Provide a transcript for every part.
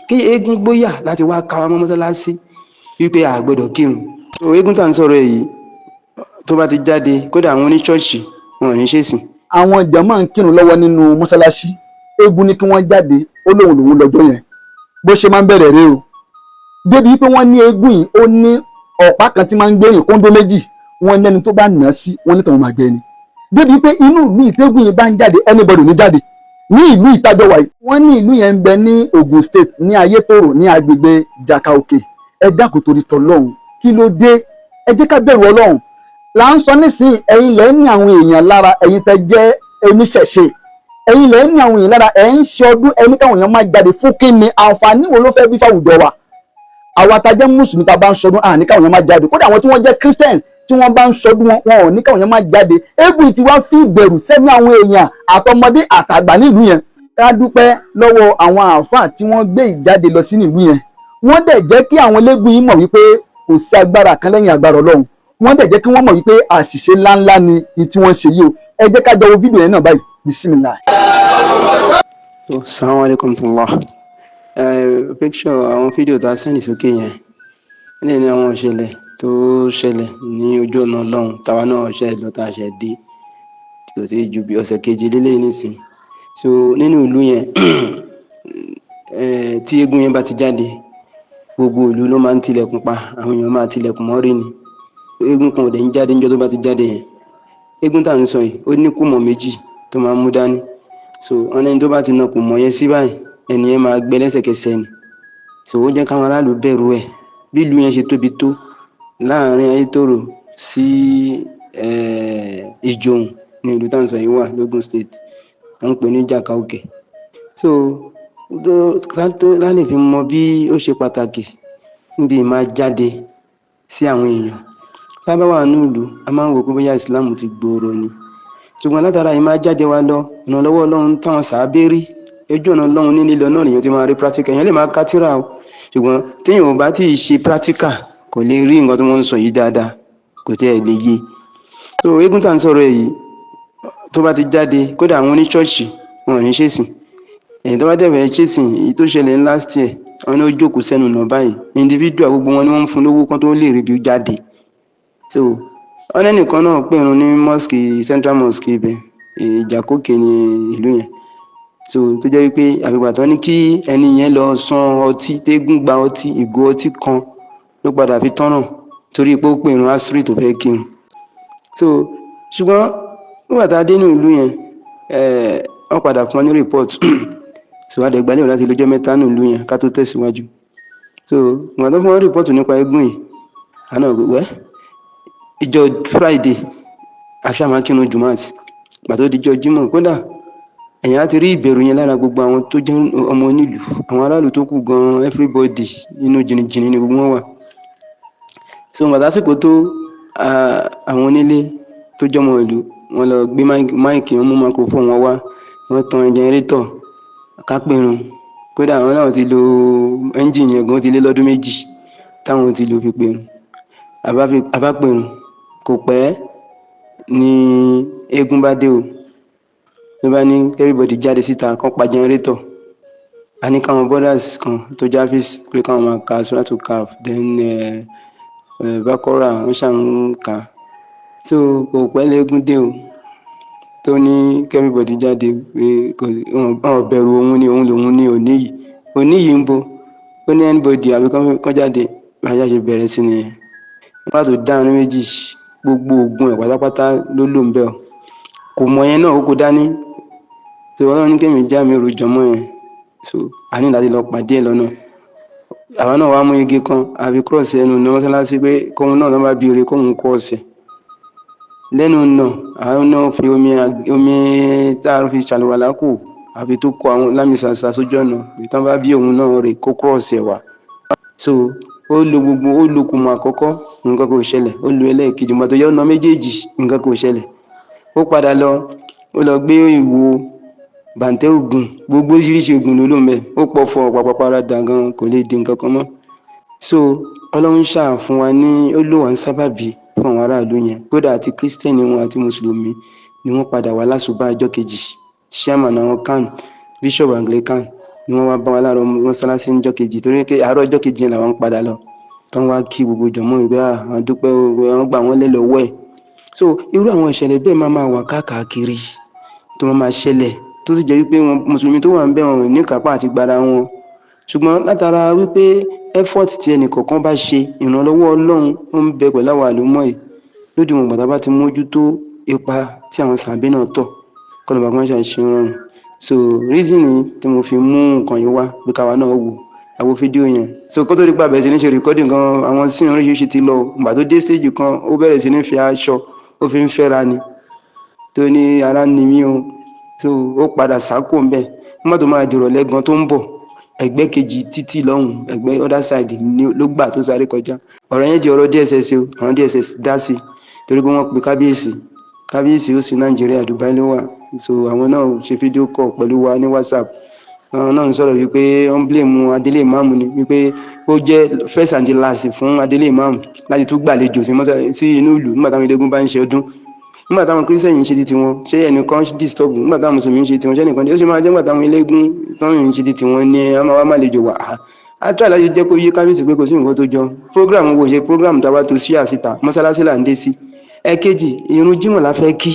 kí eégún gbóyà láti wá káwa mọ́ mọ́sálásí wípé a gbọ́dọ̀ kírun. Eégún tá à ń sọ̀rọ̀ èyí tó bá ti jáde kódà àwọn oníṣọ́ọ̀ṣì wọn ò ní ṣèsìn. àwọn jàmáà ń kírun lọ́wọ́ nínú mọ́sálásí, eégún ní kí wọ́n jáde, ó lóun lòun lọ́jọ́ yẹn bó ṣe máa ń bẹ̀rẹ̀ rèé o. débi wípé wọ́n ní eégún yìí ó ní ọ̀pá kan tí máa ń gbé yìn kóńdó méjì, wọ́n ní ẹni tó bá nà á sí wọ́n ní tòun máa gbé ni. débi wípé inú ìlú ìtẹ́gùn yìí bá ń jáde anybody ní jáde ní ìlú ìtajọwà yìí. wọ́n ní ìlú yẹn ń bẹ ní Ogun State ní Ayétòrò ní agbègbè Jaka-Òkè. ẹ dákun torí tọlọ́run kí ló dé? ẹ jẹ́ ká bẹ̀rù Ọlọ́run. là ń sọ nísìnyí ẹ̀yin lẹ́ ní àwọn èèyàn lára, ẹ̀yin tẹ́ jẹ́ oníṣẹ̀ṣe, ẹ̀yin lẹ́ ní àwọn èèyàn lára, ẹ̀ ń ṣe ọdún ẹni káwọn èèyàn máa jáde fún kí ni àǹfààní wo ló fẹ́ bí fáwùjọ wa? àwa tá jẹ́ mùsùlùmí tá bá ń ṣọdún àní káwọn èèyàn máa jáde, kódà àwọn tí wọ́n jẹ́ Christian tí wọ́n bá ń ṣọdún wọn ò ní káwọn èèyàn máa jáde. eégún ti wá fi ìbẹ̀rù sẹ́mi àwọn èèyàn àtọmọdé àtàgbà nílùú yẹn. ká dúpẹ́ lọ́wọ́ àwọn àáfàá tí wọ́n gbé ìjáde lọ sí nílùú yẹn. wọ́n dẹ̀ jẹ́ kí àwọn eléégún yìí mọ̀ wípé kò sí agbára kan lẹ́yìn agbára Ọlọ́run. wọ́n dẹ̀ jẹ́ kí wọ́n mọ̀ wípé àṣìṣe ńláńlá ni tí wọ́n ṣe yìí o. ẹ jẹ́ ká jọ wo fídíò yẹn náà báyìí. Bismillah. Assalamu alaikum tullah. Picture àwọn fídíò tá a sẹ́ndì sókè yẹn ilé ní àwọn ìṣẹ̀lẹ̀ tó ṣẹlẹ̀ ní ojú ọ̀nà Ọlọ́run táwa náà ṣẹ̀ lọ tá a ṣẹ̀ dé kò sí ju bí ọ̀sẹ̀ kejì lélẹ́yìn nísìn. So nínú ìlú yẹn tí eégún yẹn bá ti jáde gbogbo ìlú ló máa ń tilẹ̀kùn pa, àwọn èèyàn máa tilẹ̀kùn mọ́rí ni. eégún kan ò dẹ̀ ń jáde níjọ́ tó bá ti jáde yẹn. eégún tá à ń sọ yìí ó ní kùmọ̀ méjì tó máa ń mú dání. So ọ̀nà ẹni tó bá ti na kùmọ̀ yẹn sí báyìí ẹni yẹn máa gbẹ lẹ́sẹ̀kẹsẹ̀ ni. So ó jẹ́ káwọn aráàlú bẹ̀rù ẹ̀. bí ìlú yẹn ṣe tóbi tó láàrin Ayétòrò sí Ìjòhùn ní ìlú tá à ń sọ yìí wà lógùn state, wọ́n ń pè ní Jaka-Òkè. So láti fi mọ bí ó ṣe pàtàkì níbi máa jáde sí àwọn èèyàn. tá bá wà nínú ìlú a máa ń wò pé bóyá Islam ti gbòòrò ni, ṣùgbọ́n látara yìí máa jáde wá lọ ìrànlọ́wọ́ Ọlọ́run táwọn sàábé rí ojú ọ̀nà Ọlọ́run ní lílọ náà nìyẹn ti máa rí practical. èèyàn lè máa ká tírà o, ṣùgbọ́n téèyàn ò bá tí ì ṣe practical kò lè rí nǹkan tó wọ́n ń sọ yìí dáadáa, kò tẹ́ ẹ̀ lè yé. So eégún tá à ń sọ̀rọ̀ èyí tó bá ti jáde kódà àwọn oníṣọ́ọ̀ṣì wọn ò ní ṣèsìn. èyí tó bá dẹ̀ bẹ̀rẹ̀ ṣèsìn èyí tó ṣẹlẹ̀ last year wọn ní ó jókòó sẹ́nu nà báyìí individual gbogbo wọn ni wọ́n ń fún lówó kan tó lè rí bí ó jáde. So ọ̀nà nìkan náà pèrún ní mosque central mosque ibẹ̀ Ìjàkókè ní ìlú yẹn. So tó jẹ́ wípé àgbègbè tó ní kí ẹni yẹn lọ san ọtí, tégún gba ọtí ìgò ọtí kan ló padà fi tọ́nà torí pé ó pèrún asiri tó fẹ́ kírun. So ṣùgbọ́n nígbà tá a dé ní ìlú yẹn wọ́n padà fún ọ ní report so a dẹ̀ gbalẹ̀ láti lọ́jọ́ mẹ́ta ní ìlú yẹn ká tó tẹ̀síwájú. So ìgbà tó fún ọ report nípa eégún yìí àná gbogbo ìjọ Friday àṣàmà kírun Jumat, ìgbà tó dijọ́ Jímọ̀ kódà èèyàn láti rí ìbẹ̀rù yẹn lára gbogbo àwọn tó jẹ́ ọmọ onílùú, àwọn aráàlú tó kù gan everybody inú jìnnìjìnnì ni gbogbo wọn wà. So ìgbà tásìkò tó àwọn onílé tó jọmọ ìlú wọn lọ gbé máìkì wọn mú microphone wọn wá, wọn tan generator kápẹ́rún. kódà àwọn náà ti lo ẹ́ńjìnì yẹn gan ti lé lọ́dún méjì táwọn ti lò fi pèrún. àbápèrún kò pẹ́ ní eégún bá dé o, ló bá ní everybody jáde síta kán pa generator. a ní káwọn brothers kan tó jáfíìs pé káwọn máa ka Suratul Kahf then Baqara wọn ṣàn ká. So kò pẹ́ léégún dé o tó ní everybody jáde pé wọn bẹ̀rù òun ni òun lòun ní òní yìí ń bo ó ní anybody àbí kán jáde báyà ṣe bẹ̀rẹ̀ sí nìyẹn. nípa tó dáhùn méjì gbogbo oògùn ẹ̀ pátápátá ló lò ń bẹ̀ ọ́, kò mọ yẹn náà ó kó dání. So Ọlọ́run ní kémi já mi rojọ́ mọ́ yẹn. So a ní láti lọ pàdé ẹ̀ lọ́nà. àwa náà wàá mú igi kan àfi cross ẹnu ní mọ́sálásí pé kóun náà lọ́ bá bí ire kóun cross ẹ̀ lẹ́nu náà. àwọn náà fi omi tá a fi ṣàlùwàlá kù àfi tó kọ àwọn lámìsàsà sójú ọ̀nà ìtàn bá bí òun náà rè kó cross ẹ̀ wá. So ó lo kùmọ̀ àkọ́kọ́ nǹkan kò ṣẹlẹ̀, ó lo ẹlẹ́ẹ̀kejì mọ́ tó yẹ ọ̀nà méjèèjì nǹkan kò ṣẹlẹ̀. ó padà lọ ó lọ gbé ìwo bàǹtẹ́ ògùn gbogbo oríṣiríṣi ògùn ló lò mẹ́, ó pọ̀ fọ pàpàpàrà dà gan kò lè di nǹkan kan mọ́. So Ọlọ́run ṣáà fún wa ní ó lò wá ń sábàbí fún àwọn aráàlú yẹn, kódà àti kírísítẹ́nì wọn àti mùsùlùmí ni wọ́n padà wá lásùbà ọjọ́ kejì. chairman àwọn CAN, bishop Anglican ni wọ́n wá bá wa láàárọ̀ mọ́sálásí níjọ́ kejì torí pé àárọ̀ ọjọ́ kejì yẹn làwọn ń padà lọ tán wá kí gbogbo jọ̀mọ́ ìgbé àwọn dúpẹ́ wọn gbà wọ́n lé lọ́wọ́ ẹ̀. So irú àwọn ìṣẹ̀lẹ̀ bẹ́ẹ̀ máa wà káàkiri tó máa ṣẹlẹ̀ tó sì jẹ́ wípé wọn mùsùlùmí tó wà ń bẹ̀ wọn ní kápá àti gbára wọn, ṣùgbọ́n látara wípé effort tí ẹnì kọ̀ọ̀kan bá ṣe ìrànlọ́wọ́ Ọlọ́run ó ń bẹ pẹ̀lú àwọn àlùmọ́ yìí lójú wọn gbàtà bá ti mójútó ipa tí àwọn sàbẹ̀ náà tọ̀ kọ́nà bá kọ́ńṣà ṣe rọrùn. So reason ni tí mo fi mú nǹkan yìí wá bí káwa náà wò àwo fídíò yẹn. So kó tó di pa bẹ̀rẹ̀ sí ní ṣe recording gan àwọn sí oríṣiríṣi ti lọ ìgbà tó dé stage kan ó bẹ̀rẹ̀ sí ní fi aṣọ ó fi ń fẹ́ra ni tó ní ara ni mí o. So ó padà sákò ń bẹ̀ nígbà tó máa dìrọ̀ lẹ́gan tó ń bọ̀ ẹgbẹ́ kejì títì lọ́hùn ẹgbẹ́ other side ló gbà tó sáré kọjá. Ọ̀rọ̀ yẹn di ọ̀rọ̀ DSS o, àwọn DSS dá sí torí pé wọ́n pe kábíyèsí ó sí Nàìjíríà Dubai ló wà. So àwọn náà ṣe fídíò call pẹ̀lú wa ní WhatsApp. Àwọn náà ń sọ̀rọ̀ wípé wọ́n blame Adélé Ìmáàmù ni wípé ó jẹ́ first and last fún Adélé Ìmáàmù láti tún gbàlejò sí inú ìlú nígbà táwọn eléégún bá ń ṣe ọdún. Nígbà táwọn kírísítẹ̀nì ń ṣe titi wọn ṣé ẹnìkan disturb nígbà táwọn mùsùlùmí ń ṣe tiwọn ṣé ẹnìkan ó ṣe máa jẹ́ nígbà táwọn eléégún táwọn ń ṣe titi wọn ní a máa wá màlejò wà á try láti jẹ́ kó yé kábíyèsí pé kò sí nǹkan tó jọ program wo ṣe program tá a bá tó sí àsìta mọ́sálásí là ń dé sí. Ẹ̀kejì irun jímọ̀ la fẹ́ kí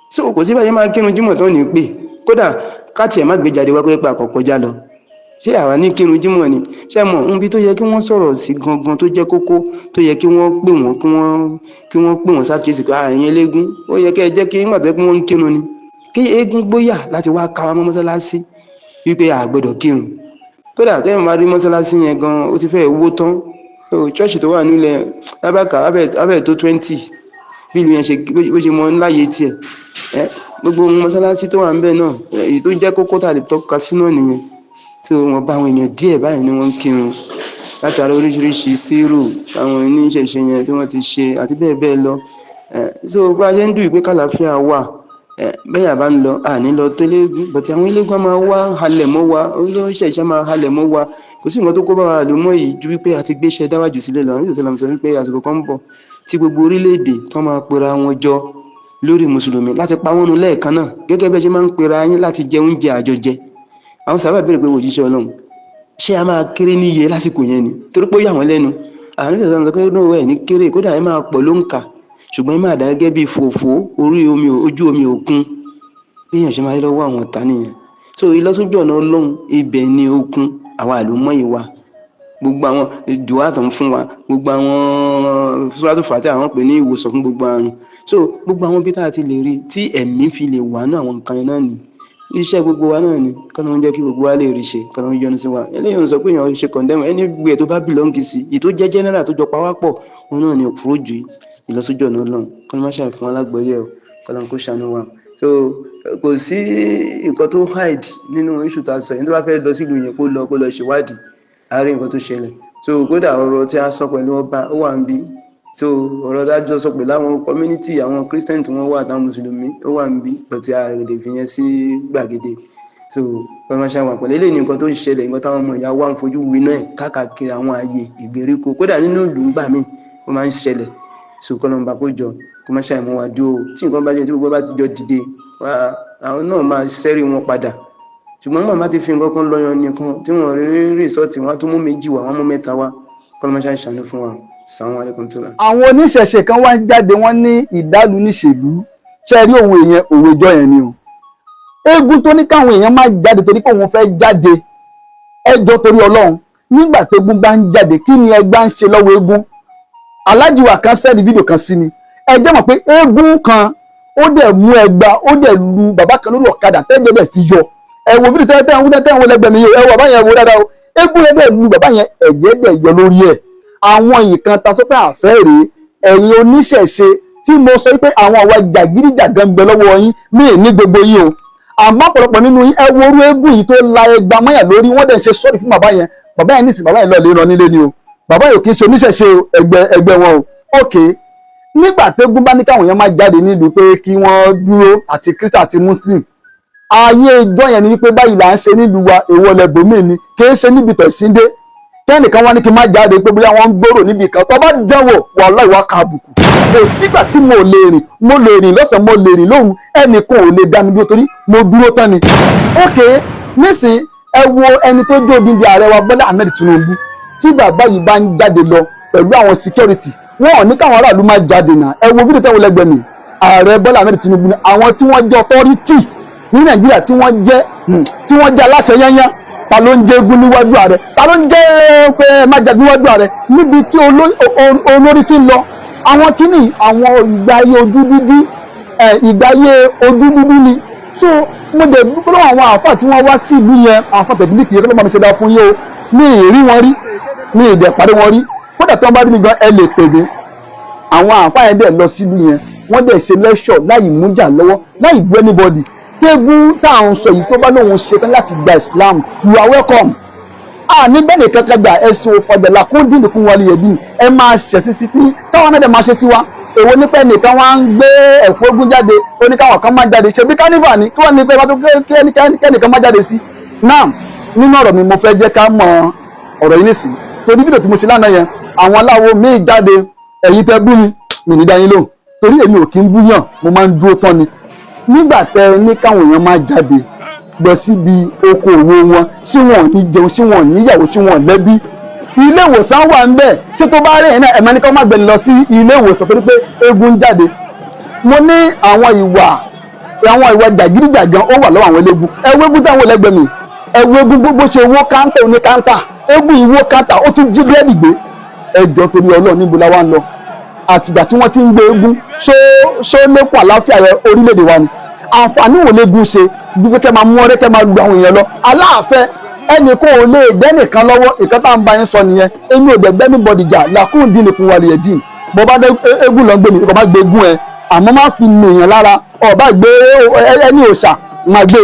so kò sí báyìí máa kírun jímọ̀ tán ní pé kódà káàtì ẹ̀ má gbé jáde wá pé àkọ́kọ́ já lọ ṣé àwa ní kírun jímọ̀ ni ṣé mọ̀ níbi tó yẹ kí wọ́n sọ̀rọ̀ sí gangan tó jẹ́ kókó tó yẹ kí wọ́n pè wọ́n sákèsì pé àyìn eléégún ó yẹ kí ẹ jẹ́ kí nígbà tó yẹ kí wọ́n ń kírun ni kí eégún gbóyà láti wá ká wa mọ́ mọ́sálásí wípé a gbọ́dọ̀ kírun kódà tẹ́yìn máa rí mọ́sálásí yẹn gan ó ti fẹ́ wó tán so chọ́ọ̀ṣì tó wà nílẹ̀ lábàkà abẹ́ tó 20 bí ìlú yẹn bó ṣe mọ láyé tiẹ̀ gbogbo mọ́sálásí tó wà ń bẹ̀ náà èyí tó jẹ́ kókó tà lè tọ́ka sí náà nìyẹn tí wọ́n bá àwọn èèyàn díẹ̀ báyìí ni wọ́n ń kírun látara oríṣiríṣi sírù àwọn oníṣẹ̀ṣe yẹn tí wọ́n ti ṣe àti bẹ́ẹ̀ bẹ́ẹ̀ lọ so bá a ṣe ń dùn ìpé kàlàáfíà wà bẹ́ẹ̀ bá ń lọ àní lọ tó léegun bọ̀tí àwọn eléégún máa wá halẹ̀ mọ́ wa olóṣèṣẹ́ máa halẹ̀ mọ́ wa kò sí nǹkan tó kó bá wa lò mọ́ yìí ju wípé àti gbéṣẹ́ dáwájú sílẹ̀ lọ àwọn ìṣẹ̀lẹ̀ sọ wípé àsìkò kan ń bọ̀ tí gbogbo orílẹ̀-èdè tó máa pera wọn jọ lórí mùsùlùmí láti pa wọ́n nu lẹ́ẹ̀kan náà gẹ́gẹ́ bẹ́ẹ̀ ṣe máa ń pera yín láti jẹ oúnjẹ àjọjẹ àwọn sábà béèrè pé òjíṣẹ́ Ọlọ́run ṣé a máa kéré níye lásìkò yẹn ni torí pé ó yà wọ́n lẹ́nu àwọn ìṣẹ̀lẹ̀ sọ pé náà ẹ̀ ní kéré kódà ẹ máa pọ̀ ló ń kà ṣùgbọ́n ẹ máa dà gẹ́gẹ́ bí fòfó ojú omi òkun bí èèyàn ṣe máa rí lọ́wọ́ àwọn ọ̀tá nìyẹn so ìlọsójú ọ̀nà Ọlọ́run ibẹ̀ ni okun àwọn àlùmọ́ yìí wà gbogbo àwọn dùwà tó ń fún wa gbogbo àwọn Suratul Fatiha àwọn pè ní ìwòsàn fún gbogbo àrùn so gbogbo àwọn bí tá a ti lè rí tí ẹ̀mí fi lè wà náà àwọn nǹkan náà ni iṣẹ́ gbogbo wa náà ni kọ́nà ń jẹ́ kí gbogbo wa lè rí ṣe kọ́nà ń yọ́nú sí wa eléyìí ń sọ pé èèyàn ṣe condemn ẹni gbé tó bá bìlọ́ǹgì sí ìtó jẹ́ general tó jọ pawápọ̀ òun náà ni òfurufú ìlọsójú ọ̀nà Ọlọ́run kọ́nà má ṣàfihàn alágbọ̀ọ́yẹ̀ kọ́nà kó ṣàánú wa so kò sí nǹkan tó hide nínú iṣu tá a sọ yẹn tó bá fẹ́ lọ sílùú yẹn kó lọ ṣèwádìí àárín nǹkan tó ṣẹlẹ̀ so kódà ọ̀rọ̀ tí a sọ pẹ̀lú ọba ó wà ń bí so ọ̀rọ̀ dájọ́ sọ pẹ̀lú àwọn community àwọn Christian tí wọ́n wà àtàwọn mùsùlùmí ó wà ń bí pẹ̀tí àrèdè fi yẹn sí gbàgede so pẹ̀mọ́ṣá wà pẹ̀lú eléyìí nǹkan tó ṣẹlẹ̀ nǹkan táwọn ọmọ ìyá wa ń fojú winá ẹ̀ káàkiri àwọn ààyè ìgbèríko kódà nínú ìlú ńgbà míì ó máa ń ṣẹlẹ̀ so kọ́lọ́mbà kó jọ kó má ṣàìmọ́ wa dúró tí nǹkan bá jẹ́ tí gbogbo bá ti jọ dìde àwọn náà máa ṣẹ́rí wọn padà ṣùgbọ́n màmá ti fi nǹkan kan lọ́yọ̀ nìkan tí wọ́n rí rìsọ́ọ̀tì wọn tó mú méjì wá wọn mú mẹ́ta wá kọ́lọ́mọṣá ìṣàánú fún wa sàwọn alẹ́kùn tó la. àwọn oníṣẹ̀ṣe kan wá jáde wọ́n ní ìdálù níṣèlú ṣe rí òwe yẹn òwe jọ yẹn ni o eégún tó ní káwọn èèyàn má jáde torí pé òun fẹ́ jáde ẹjọ́ torí Ọlọ́run nígbà tó eégún bá ń jáde kí ni ẹgbà ń ṣe lọ́wọ́ eégún alájìwà kan sẹ́ẹ̀dì fídíò kan sí mi ẹ jẹ́ mọ̀ pé eégún kan ó dẹ̀ mú ẹgbà ó dẹ̀ lu bàbá kan lórí ọ̀kadà tẹ́jọ́ dẹ̀ fi yọ ẹ wo fídíò tẹ́tẹ́ ń wọlé ẹgbẹ́ mi yìí ẹ wo bàbá yẹn wo dáadáa o eégún yẹn dẹ̀ lu bàbá yẹn ẹ̀jẹ̀ dẹ̀ yọ lórí ẹ̀ àwọn ìkan ta sọ pé àfẹ́ rèé ẹ̀yin oníṣẹ̀ṣe tí mo sọ pé àwọn àwa jàgídíjàgan ń bẹ lọ́wọ́ yín míì ní gbogbo yín o àmọ́ ọ̀pọ̀lọpọ̀ nínú yín ẹ wo orú eégún yìí tó la ẹgbà mọ́yà lórí wọ́n dẹ̀ ń ṣe sọ́ọ̀rì fún bàbá yẹn nísìn bàbá yẹn lọ́ọ́ lè ràn nílé ni o bàbá yìí kì í ṣe oníṣẹ̀ṣe ẹgbẹ́ wọn o ok nígbà tẹ́gún bá ní káwọn èèyàn máa jáde nílùú pé kí wọ́n dúró àti Christian àti Muslim ayé ìjọ yẹn ni wípé báyìí là ń ṣe nílùú wa èwo lẹ́bùnmí ni kì í ṣe níbi tẹ̀síndé kẹ́nìkan wá ní kí n má jáde pé bóyá wọ́n ń gbòòrò níbi kan tó bá dánwò wàláhì wá ka àbùkù kò sígbà tí mo lè rìn lọ́sàn-án mo lè rìn lóru ẹnìkan ò lè dá mi dúró torí mo dúró tán ni ok nísìn ẹ wo ẹni tó jó odindi ààrẹ wa Bọ́lá Ahmed Tinubu tí bàbá yìí bá ń jáde lọ pẹ̀lú àwọn security wọn ò ní káwọn aráàlú máa jáde náà. ẹ wo fídíò tẹ́wọ́ lẹ́gbẹ̀ẹ́ mi ààrẹ Bọ́lá Ahmed Tinubu ni àwọn tí wọ́n jẹ́ authority ní Nàìjíríà tí wọ́n jẹ́ aláṣẹ yányán ta ló ń jẹ́ egun níwájú ààrẹ ta ló ń jẹ́ pé má jáde níwájú ààrẹ níbi tí olórí ti ń lọ. àwọn kìíní àwọn ìgbáyé ojú dídí ìgbáyé ojú dúdú ni. so mo dẹ̀ dúpẹ́ lọ́wọ́ àwọn àáfà tí wọ́n wá sí ìlú yẹn àáfà tẹ̀bílíkì yẹn kí ló bá mi ṣe dá fún yín o mi ì rí wọn rí mi ì dẹ̀ pàdé wọn rí kódà tí wọ́n bá rí mi gan ẹ lè pè mí. àwọn àáfà yẹn dẹ̀ lọ sílùú yẹn wọ́n dẹ̀ ṣe lẹ́ṣọ̀ láì mújà lọ́wọ́ láì bú anybody. Tẹ́gùn tá à ń sọ yìí tó bá lóun ṣetán láti gba Islam you are welcome. ní bẹ́ẹ̀ kankan gba ẹ̀sìn òfàjàlá kó dín nìkún wọlé yẹn bí ẹ máa ṣẹ̀sí sí tí káwọn náà dẹ̀ máa ṣe tiwa. èwo nípa ẹnìkan wá ń gbé ẹ̀kọ́ ogun jáde oníkàwọn kan máa jáde ṣebí kánífà ni kí wọ́n ní pé wọ́n tó kẹ́nìkan máa jáde sí. náà nínú ọ̀rọ̀ mi mo fẹ́ jẹ́ ká mọ ọ̀rọ̀ yìí nìsí torí fídíò tí mo ṣe lánàá yẹn àwọn aláwo míì jáde ẹ̀yin tẹ́ bú mi ní dá yín lóhùn torí èmi ò kí ń búyàn mo máa ń dúró tán ni. nígbà tẹ́ ní káwọn èèyàn máa jáde lọ síbi okòòwò wọn ṣé wọn ò ní jẹun ṣé wọn ò níyàwó ṣé wọn ò lẹ́bí ilé ìwòsàn wà ń bẹ̀ ṣé tó bá rí ẹ̀yìn náà ẹ̀mọ́ ní ká má gbẹ̀ni lọ sí ilé ìwòsàn torí pé eégún ń jáde. mo ní àwọn ìwà jàgídíjàgan ó wà lọ́wọ́ àwọn eléégún ẹwégún táwọn ẹlẹgbẹ́ mi ẹwégún gbogbo ṣe wó káńtà oní káńtà eégún ìwó káńtà ó tún jí búrẹ́dì gbé ẹjọ́ torí Ọlọ́run níbo la wá ń lọ àtìgbà tí wọ́n ti ń gbé eégún ṣó lékún àlàáfíà orílẹ̀-èdè wa ni àǹfààní wo léegun ṣe dúpẹ́ kẹ́ máa mú ọrẹ́ kẹ́ máa lu àwọn èèyàn lọ aláàfẹ́ ẹnì kò lè dẹ́nìkan lọ́wọ́ ìkan tá à ń bá yín sọ nìyẹn èmi ò dẹ̀gbẹ́ ní bọ́dìjà làkúùn dín nìkún wà lìyẹ̀ dín bọ́ bá dé eégún lọ gbé mi ọba gbé eégún ẹ àmọ́ má fi nìyàn lára ọba gbé ẹni òòṣà má gbé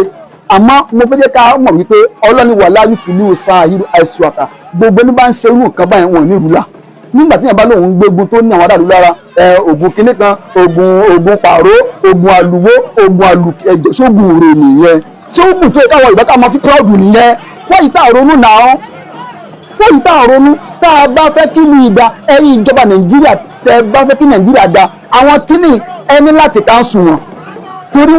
àmọ́ mo fẹ́ jẹ́ ká mọ̀ wípé Ọlọ́run wà láyé fìlú sáà yìí àìsùn àtà gbogbo ní bá ń ṣe irú nǹkan báyìí wọn ní ìrúlá nígbà tí yẹn bá lóun gbégun tó ní àwọn aráàlú lára oògùn kínní kan oògùn pàró oògùn àlùwó oògùn àlùkẹjọ sóògùn òrò nìyẹn ṣé ó gùn tó káwọn ìbá ká máa fi kíláàdù nìyẹn wọ́n yìí tá à ronú náà wọ́n yìí tá à ronú tá a bá fẹ́ kí ìlú ìdá ẹ̀yin ìjọba Nàìjíríà tẹ́ bá fẹ́ kí Nàìjíríà dá àwọn kínní ẹni láti káńsù wọn torí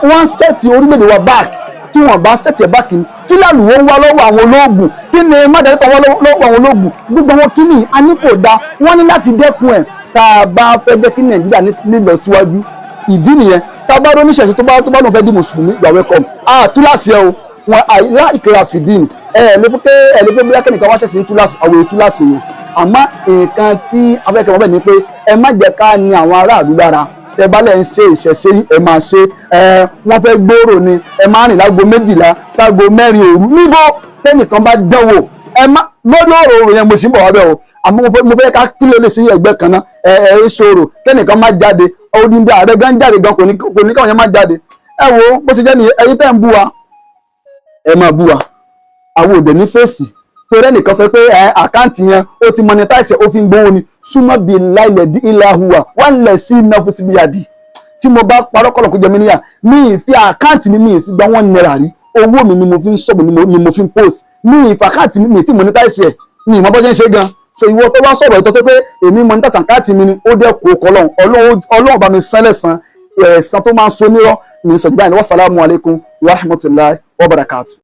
wọ́n sẹ́ẹ̀tì orílẹ̀-èdè wa back tí wọ́n bá sẹ́ẹ̀tì ẹ̀ back ni kí lálùwọ́ ń wá lọ́wọ́ àwọn olóògùn kí ni mádàríkà wá lọ́wọ́ àwọn olóògùn gbogbo wọn kí ni a ní kò dáa wọ́n ní láti dẹ́kun ẹ̀ tá a bá fẹ́ jẹ́ kí Nàìjíríà nílọ síwájú ìdí nìyẹn tá a bá rọ́ níṣẹ̀ṣẹ̀ tó bá lóun fẹ́ di mùsùlùmí you are welcome túláàsì ẹ o wọn àìlá ìkẹrà fìdíìn ẹ̀ẹ́dẹ́gbẹ́ bí akẹ́nìkan wá ṣẹ̀ṣẹ̀ túláàsì àwọn túláàsì yẹn àmọ́ nǹkan tí afẹ́kẹ́ wọn bẹ̀ ni pé ẹ má jẹ́ ká ní àwọn aráàlú lára tẹ bá lẹ ń ṣe ìṣẹ̀ṣe ẹ máa ṣe wọ́n fẹ́ gbòòrò ni ẹ máa rìn lágo 12 ságo 4 òru níbo tẹ́nìkan bá dánwò ẹ má lórí ọ̀rọ̀ yẹn mo sì ń bọ̀ wá bẹ́ẹ̀ o àmọ́ mo fẹ́ ká kílò lè sí ẹgbẹ́ kan náà ṣòro kẹ́nìkan má jáde odindi ààrẹ gan jáde gan kò ní káwọn yẹn má jáde ẹ wo bó ṣe jẹ́ nìyẹn ẹ̀yin tẹ́ ń bú wa ẹ máa bú wa àwọn òde ní fèsì torí ẹnìkan sọ pé àkáǹtì yẹn ó ti monetize ó fi ń gbówó ni súnmọ́ bíi láìlẹ̀ dí ilẹ̀ ahùwà wọ́n lẹ̀ sí iná fún síbi àdì tí mo bá parọ́ kọ́lọ̀ kó jẹ mí níyà mi ì fi àkáǹtì mi ì fi gba $1 rí owó mi ni mo fi ń sọ̀bù ni mo fi ń post mi ì fi àkáǹtì mi ì tí monetize ẹ̀ mi ì mọ bọ́ ṣe ń ṣe gan so ìwọ tó bá sọ̀rọ̀ ìtọ́ tó pé èmi monetize àkáǹtì mi ni ó dẹ́ kó kọ́lọ̀ ọlọ́run bá mi sán lẹ́sàn ẹ̀sán tó máa ń so nírọ́ mi sọ̀gbà ní wassalamu alaikum wa rahmatullahi wa barakatuh.